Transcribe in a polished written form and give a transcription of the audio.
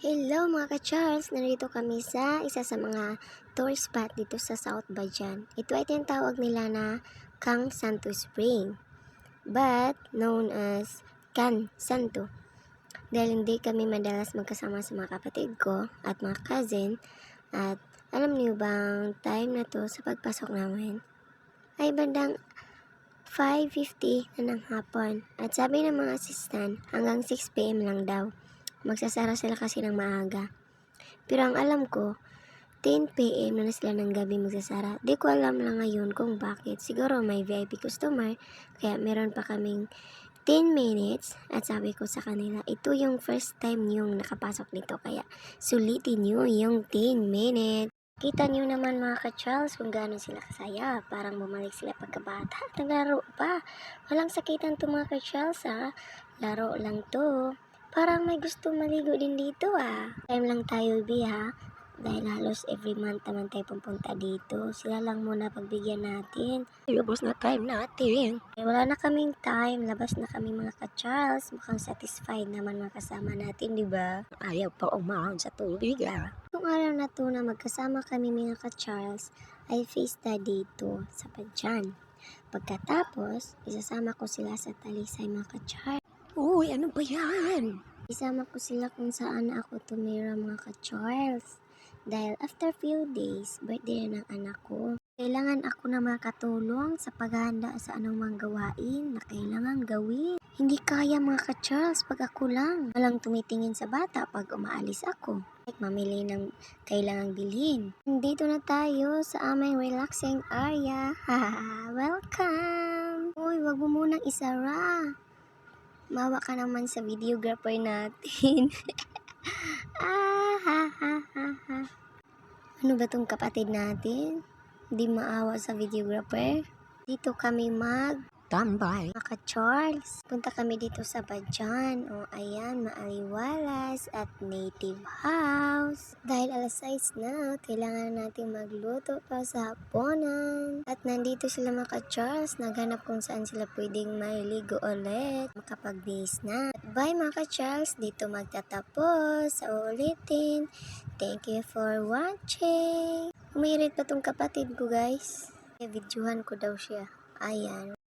Hello mga ka-Charles! Narito kami sa isa sa mga tour spot dito sa South Bajan. Ito ay tinatawag nila na Kang Santo Spring, but known as Kan Santo. Dahil hindi kami madalas magkasama sa mga kapatid ko at mga cousin, at alam niyo bang time na to sa pagpasok namin ay bandang 5:50 na ng hapon, at sabi ng mga assistant hanggang 6 PM lang daw. Magsasara sila kasi ng maaga. Pero ang alam ko, 10 PM na sila ng gabi magsasara. Di ko alam lang ngayon kung bakit. Siguro may VIP customer, kaya meron pa kaming 10 minutes. At sabi ko sa kanila, ito yung first time yung nakapasok dito, kaya sulitin nyo yung 10 minutes. Kita nyo naman mga ka-Charles kung gaano sila kasaya. Parang bumalik sila pagkabata at naglaro pa. Walang sakitan to mga ka-Charles ha. Laro lang to. Parang may gusto maligo din dito ah. Time lang tayo ha. Dahil halos every month naman tayo pupunta dito. Sila lang muna pagbigyan natin. Labas na time natin. Wala na kaming time. Labas na kami mga ka-Charles. Mukhang satisfied naman mga kasama natin, di ba? Ayaw pa umahon sa tubig ah. Kung araw na to na magkasama kami mga ka-Charles ay fiesta dito sa Bajan. Pagkatapos, isasama ko sila sa Talisay mga ka-Charles. Uy, ano ba yan? Isama ko sila kung saan ako tumira mga ka-Charles. Dahil after few days, birthday na ng anak ko. Kailangan ako na makatulong sa paghahanda sa anumang gawain na kailangan gawin. Hindi kaya mga ka-Charles pag ako lang. Walang tumitingin sa bata pag umaalis ako. Mamili ng kailangang bilhin. Dito na tayo sa aming relaxing area. Welcome! Uy, wag mo munang isara. Mawa ka naman sa videographer natin. Ano ba tong kapatid natin? Di maawa sa videographer. Dito kami tambay. Mga Charles, punta kami dito sa Bajan. O ayan, maaliwalas at native house. Dahil alas 6 na, kailangan natin magluto pa sa hapunan. At nandito sila mga Charles, naghanap kung saan sila pwedeng maliligo ulit. Makapag-base na. At bye mga Charles, dito magtatapos. Sa ulitin. Thank you for watching. Umirit pa tong kapatid ko guys. Videohan ko daw siya. Ayan.